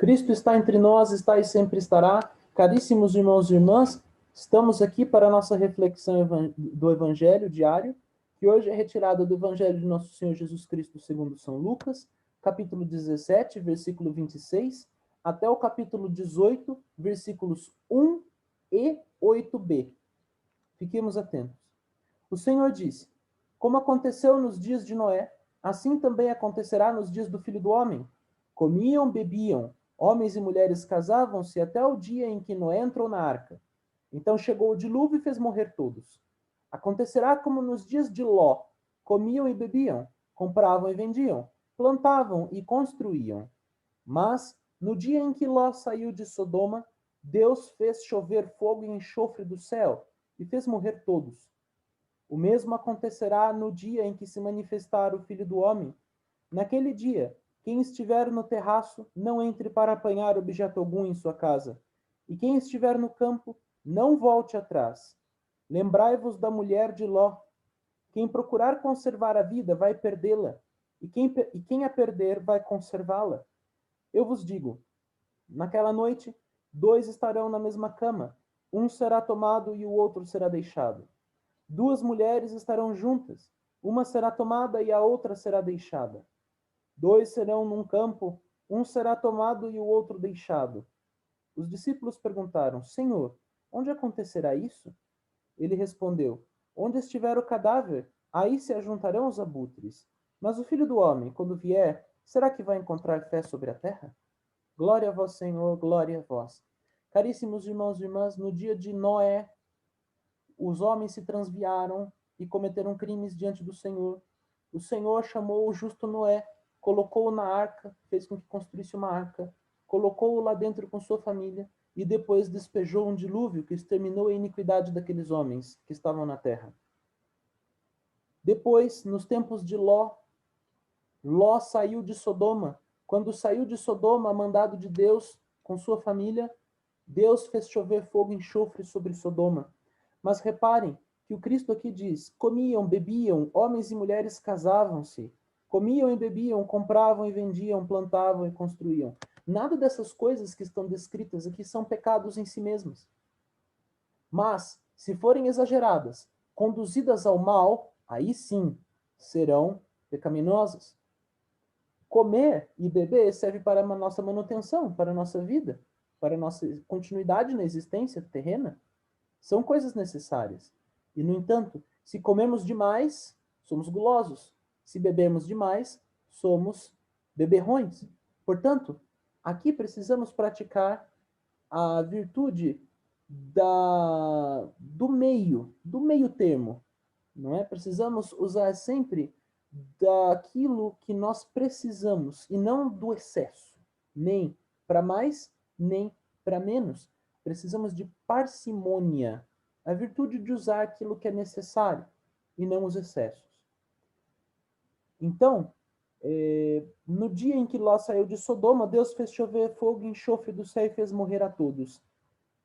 Cristo está entre nós, está e sempre estará. Caríssimos irmãos e irmãs, estamos aqui para a nossa reflexão do Evangelho diário, que hoje é retirada do Evangelho de Nosso Senhor Jesus Cristo segundo São Lucas, capítulo 17, versículo 26, até o capítulo 18, versículos 1 e 8b. Fiquemos atentos. O Senhor disse: como aconteceu nos dias de Noé, assim também acontecerá nos dias do Filho do Homem. Comiam, bebiam, homens e mulheres casavam-se até o dia em que Noé entrou na arca. Então chegou o dilúvio e fez morrer todos. Acontecerá como nos dias de Ló: comiam e bebiam, compravam e vendiam, plantavam e construíam. Mas, no dia em que Ló saiu de Sodoma, Deus fez chover fogo e enxofre do céu e fez morrer todos. O mesmo acontecerá no dia em que se manifestar o Filho do Homem. Naquele dia, quem estiver no terraço, não entre para apanhar objeto algum em sua casa. E quem estiver no campo, não volte atrás. Lembrai-vos da mulher de Ló. Quem procurar conservar a vida vai perdê-la, e quem a perder vai conservá-la. Eu vos digo, naquela noite, dois estarão na mesma cama, um será tomado e o outro será deixado. Duas mulheres estarão juntas, uma será tomada e a outra será deixada. Dois serão num campo, um será tomado e o outro deixado. Os discípulos perguntaram: Senhor, onde acontecerá isso? Ele respondeu: onde estiver o cadáver, aí se ajuntarão os abutres. Mas o Filho do Homem, quando vier, será que vai encontrar fé sobre a terra? Glória a vós, Senhor, glória a vós. Caríssimos irmãos e irmãs, no dia de Noé, os homens se transviaram e cometeram crimes diante do Senhor. O Senhor chamou o justo Noé, colocou-o na arca, fez com que construísse uma arca, colocou-o lá dentro com sua família e depois despejou um dilúvio que exterminou a iniquidade daqueles homens que estavam na terra. Depois, nos tempos de Ló, Ló saiu de Sodoma. Quando saiu de Sodoma, mandado de Deus com sua família, Deus fez chover fogo e enxofre sobre Sodoma. Mas reparem que o Cristo aqui diz: comiam, bebiam, homens e mulheres casavam-se, comiam e bebiam, compravam e vendiam, plantavam e construíam. Nada dessas coisas que estão descritas aqui são pecados em si mesmas. Mas, se forem exageradas, conduzidas ao mal, aí sim serão pecaminosas. Comer e beber serve para a nossa manutenção, para a nossa vida, para a nossa continuidade na existência terrena. São coisas necessárias. E, no entanto, se comermos demais, somos gulosos. Se bebermos demais, somos beberrões. Portanto, aqui precisamos praticar a virtude do meio termo. Não é? Precisamos usar sempre daquilo que nós precisamos e não do excesso, nem para mais, nem para menos. Precisamos de parcimônia, a virtude de usar aquilo que é necessário e não os excessos. Então, no dia em que Ló saiu de Sodoma, Deus fez chover fogo e enxofre do céu e fez morrer a todos.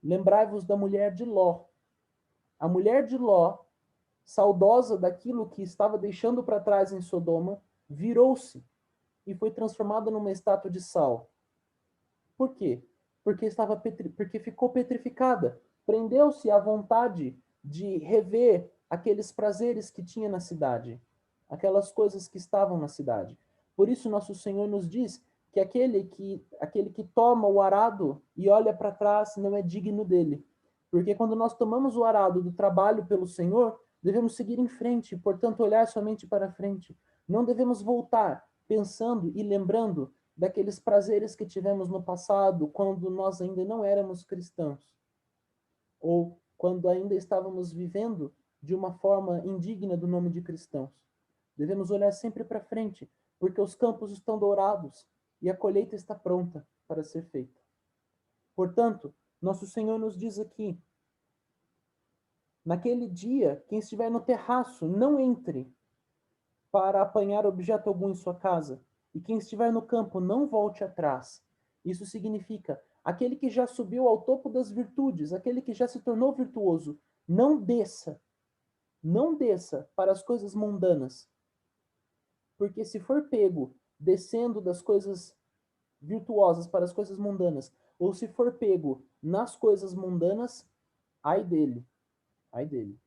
Lembrai-vos da mulher de Ló. A mulher de Ló, saudosa daquilo que estava deixando para trás em Sodoma, virou-se e foi transformada numa estátua de sal. Por quê? Porque ficou petrificada, prendeu-se à vontade de rever aqueles prazeres que tinha na cidade, aquelas coisas que estavam na cidade. Por isso nosso Senhor nos diz que aquele que toma o arado e olha para trás não é digno dele. Porque quando nós tomamos o arado do trabalho pelo Senhor, devemos seguir em frente, portanto, olhar somente para frente. Não devemos voltar pensando e lembrando daqueles prazeres que tivemos no passado, quando nós ainda não éramos cristãos, ou quando ainda estávamos vivendo de uma forma indigna do nome de cristãos. Devemos olhar sempre para frente, porque os campos estão dourados e a colheita está pronta para ser feita. Portanto, nosso Senhor nos diz aqui: naquele dia, quem estiver no terraço, não entre para apanhar objeto algum em sua casa, e quem estiver no campo, não volte atrás. Isso significa, aquele que já subiu ao topo das virtudes, aquele que já se tornou virtuoso, não desça para as coisas mundanas. Porque se for pego descendo das coisas virtuosas para as coisas mundanas, ou se for pego nas coisas mundanas, ai dele, ai dele.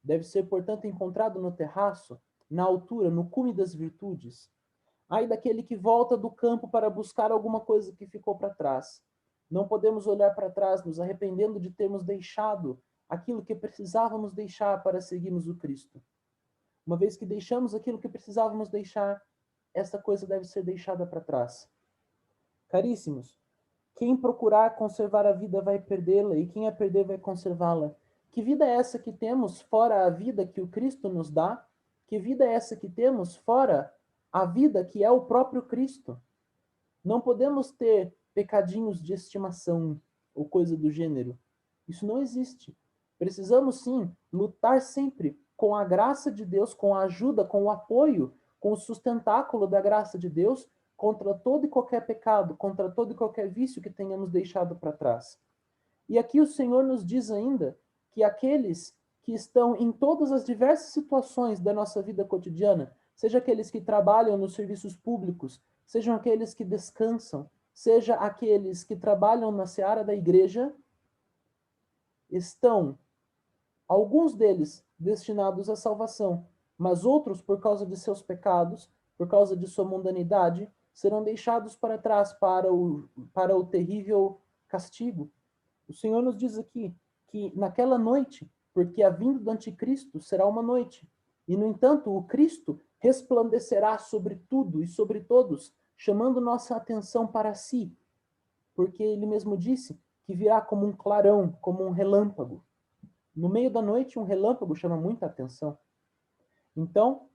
Deve ser, portanto, encontrado no terraço, na altura, no cume das virtudes. Ai daquele que volta do campo para buscar alguma coisa que ficou para trás. Não podemos olhar para trás nos arrependendo de termos deixado aquilo que precisávamos deixar para seguirmos o Cristo. Uma vez que deixamos aquilo que precisávamos deixar, essa coisa deve ser deixada para trás. Caríssimos, quem procurar conservar a vida vai perdê-la, e quem a perder vai conservá-la. Que vida é essa que temos fora a vida que o Cristo nos dá? Que vida é essa que temos fora a vida que é o próprio Cristo? Não podemos ter pecadinhos de estimação ou coisa do gênero. Isso não existe. Precisamos sim lutar sempre com a graça de Deus, com a ajuda, com o apoio, com o sustentáculo da graça de Deus, contra todo e qualquer pecado, contra todo e qualquer vício que tenhamos deixado para trás. E aqui o Senhor nos diz ainda que aqueles que estão em todas as diversas situações da nossa vida cotidiana, seja aqueles que trabalham nos serviços públicos, sejam aqueles que descansam, seja aqueles que trabalham na seara da igreja, estão, alguns deles, destinados à salvação, mas outros, por causa de seus pecados, por causa de sua mundanidade, serão deixados para trás para o terrível castigo. O Senhor nos diz aqui que naquela noite, porque a vinda do anticristo será uma noite, e no entanto o Cristo resplandecerá sobre tudo e sobre todos, chamando nossa atenção para si, porque ele mesmo disse que virá como um clarão, como um relâmpago. No meio da noite, um relâmpago chama muita atenção. Então,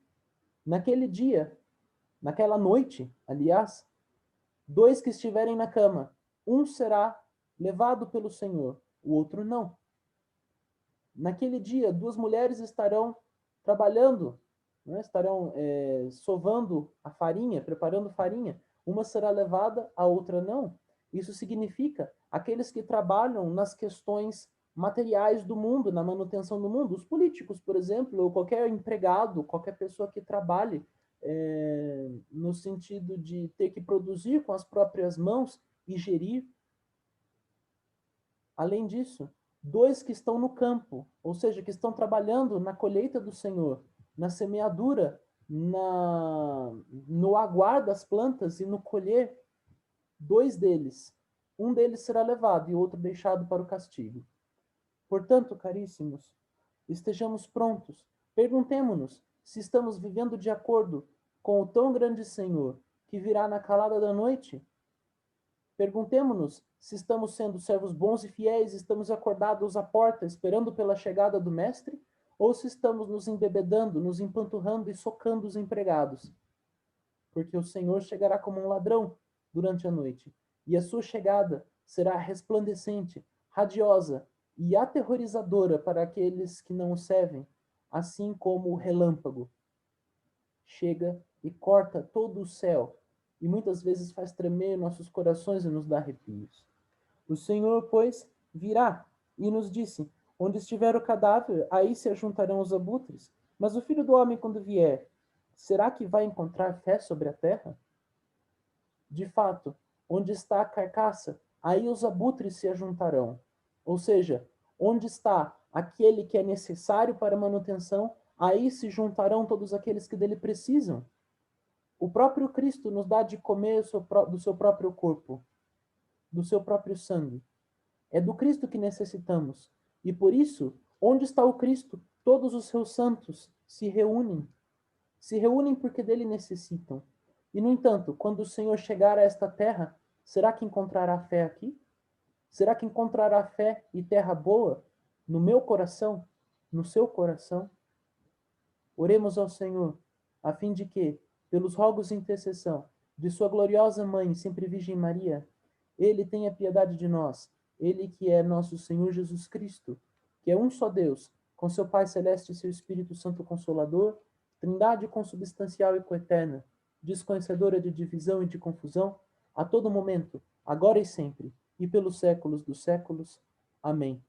naquele dia, naquela noite, aliás, dois que estiverem na cama, um será levado pelo Senhor, o outro não. Naquele dia, duas mulheres estarão trabalhando, né? Estarão sovando a farinha, preparando farinha. Uma será levada, a outra não. Isso significa aqueles que trabalham nas questões materiais do mundo, na manutenção do mundo. Os políticos, por exemplo, ou qualquer empregado, qualquer pessoa que trabalhe no sentido de ter que produzir com as próprias mãos e gerir. Além disso, dois que estão no campo, ou seja, que estão trabalhando na colheita do Senhor, na semeadura, no aguar das plantas e no colher, dois deles. Um deles será levado e o outro deixado para o castigo. Portanto, caríssimos, estejamos prontos. Perguntemo-nos se estamos vivendo de acordo com o tão grande Senhor que virá na calada da noite. Perguntemo-nos se estamos sendo servos bons e fiéis, estamos acordados à porta, esperando pela chegada do Mestre, ou se estamos nos embebedando, nos empanturrando e socando os empregados. Porque o Senhor chegará como um ladrão durante a noite, e a sua chegada será resplandecente, radiosa e aterrorizadora para aqueles que não o servem, assim como o relâmpago chega e corta todo o céu, e muitas vezes faz tremer nossos corações e nos dá arrepios. O Senhor, pois, virá e nos disse: onde estiver o cadáver, aí se ajuntarão os abutres. Mas o Filho do Homem, quando vier, será que vai encontrar fé sobre a terra? De fato, onde está a carcaça, aí os abutres se ajuntarão. Ou seja, onde está aquele que é necessário para a manutenção, aí se juntarão todos aqueles que dele precisam. O próprio Cristo nos dá de comer do seu próprio corpo, do seu próprio sangue. É do Cristo que necessitamos. E por isso, onde está o Cristo? Todos os seus santos se reúnem. Se reúnem porque dele necessitam. E, no entanto, quando o Senhor chegar a esta terra, será que encontrará fé aqui? Será que encontrará fé e terra boa no meu coração, no seu coração? Oremos ao Senhor, a fim de que, pelos rogos e intercessão de sua gloriosa Mãe, sempre Virgem Maria, Ele tenha piedade de nós, Ele que é nosso Senhor Jesus Cristo, que é um só Deus, com seu Pai Celeste e seu Espírito Santo Consolador, Trindade consubstancial e coeterna, desconhecedora de divisão e de confusão, a todo momento, agora e sempre, e pelos séculos dos séculos. Amém.